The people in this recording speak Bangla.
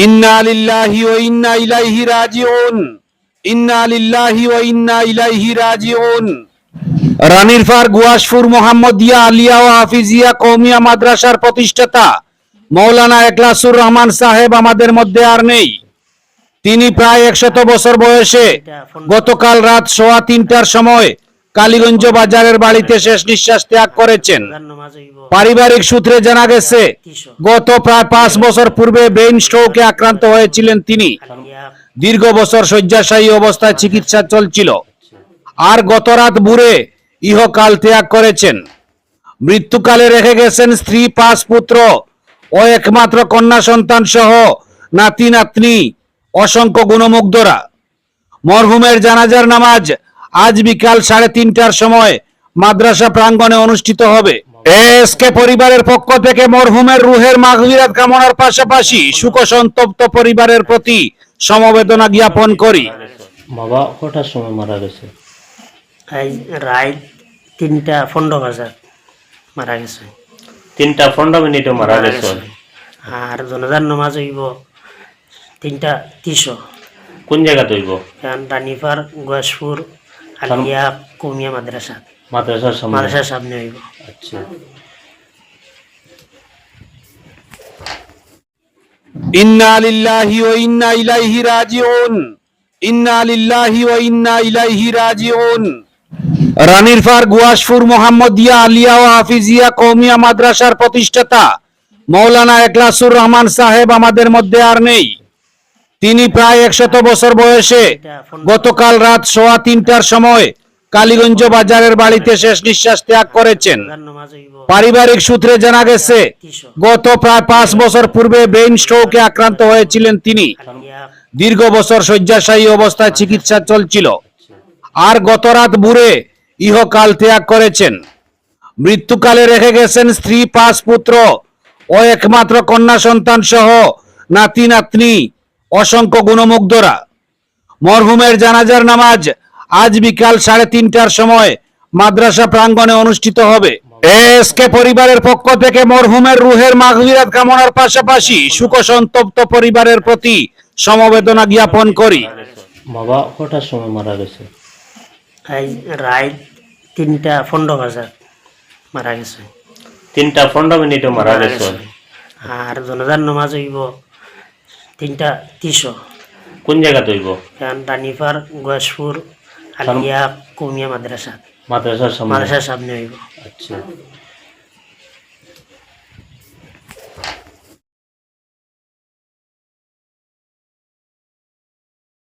ইন্না লিল্লাহি ওয়া ইন্না ইলাইহি রাজিউন। ইন্না লিল্লাহি ওয়া ইন্না ইলাইহি রাজিউন। রানীরপার গুয়াশপুর মোহাম্মদিয়া আলিয়া ও হাফিজিয়া কওমিয়া মাদ্রাসার প্রতিষ্ঠাতা মৌলানা এখলাসুর রহমান সাহেব আমাদের মধ্যে আর নেই। তিনি প্রায় 100 বছর বয়সে গতকাল রাত 3:15টার সময় কালীগঞ্জ বাজারের বাড়িতে শেষ নিঃশ্বাস ত্যাগ করেছেন। পারিবারিক সূত্রে জানা গেছে, গত প্রায় 5 বছর পূর্বে ব্রেইন স্ট্রোকে আক্রান্ত হয়েছিলেন তিনি। দীর্ঘ বছর শয্যাশায়ী অবস্থায় চিকিৎসা চলছিল, আর গত রাত ভোরে ইহকাল ত্যাগ করেছেন। মৃত্যুকালে রেখে গেছেন স্ত্রী, 5 পুত্র ও একমাত্র কন্যা সন্তান সহ নাতি নাতনি, অসংখ্য গুণমুগ্ধরা। মরহুমের জানাজার নামাজ আজ বিকাল 3:30টার সময় মাদ্রাসা প্রাঙ্গণে অনুষ্ঠিত হবে। এসকে পরিবারের পক্ষ থেকে মরহুমের রুহের মাগফিরাত কামনার পাশাপাশি শোকসন্তপ্ত পরিবারের প্রতি সমবেদনা জ্ঞাপন করি। বাবা কটার সময় মারা গেছে? রাত 3:15 বাজে মারা গেছে। 3:15 মারা গেছে। আর জনাজার নামাজ হইব 3:30। কোন জায়গাতে হইব? রানীরপার গুয়াশপুর আলিয়া কওমিয়া মাদ্রাসার সামনে হইব। আচ্ছা। ইন্না লিল্লাহি ওয়া ইন্না ইলাইহি রাজিউন। ইন্না লিল্লাহি ওয়া ইন্না ইলাইহি রাজিউন। রানীরপার গুয়াশপুর মোহাম্মদিয়া আলিয়া ও হাফিজিয়া কওমিয়া মাদ্রাসার প্রতিষ্ঠাতা মৌলানা এখলাসুর রহমান সাহেব আমাদের মধ্যে আর নেই। তিনি প্রায় 100 বছর বয়সে গতকাল রাত 3:15টার সময় কালীগঞ্জ বাজারের বাড়িতে শেষ নিঃশ্বাস ত্যাগ করেছেন। পারিবারিক সূত্রে জানা গেছে, গত প্রায় 5 বছর পূর্বে ব্রেইন স্ট্রোকে আক্রান্ত হয়েছিলেন তিনি। দীর্ঘ বছর শয্যাশায়ী অবস্থায় চিকিৎসা চলছিল, আর গত রাত ভোরে ইহকাল ত্যাগ করেছেন। মৃত্যুকালে রেখে গেছেন স্ত্রী, 5 পুত্র ও একমাত্র কন্যা সন্তান সহ নাতি নাতনি, অসংখ্য গুণমুগ্ধরা। মরহুমের জানাজার নামাজ আজ বিকাল 3:30টার সময় মাদ্রাসা প্রাঙ্গণে অনুষ্ঠিত হবে। এসকে পরিবারের পক্ষ থেকে মরহুমের রুহের মাগফিরাত কামনার পাশাপাশি শোকসন্তপ্ত পরিবারের প্রতি সমবেদনা জ্ঞাপন করি। বাবা কটার সময় মারা গেছে? রাত 3:15 বাজে মারা গেছে। 3:15 মারা গেছে। আর জনাজার নামাজ হইব 3:30। কোন জায়গাতে হইব? রানীরপার গুয়াশপুর আলিয়া কওমিয়া মাদ্রাসার সামনে সামনে হইব। আচ্ছা।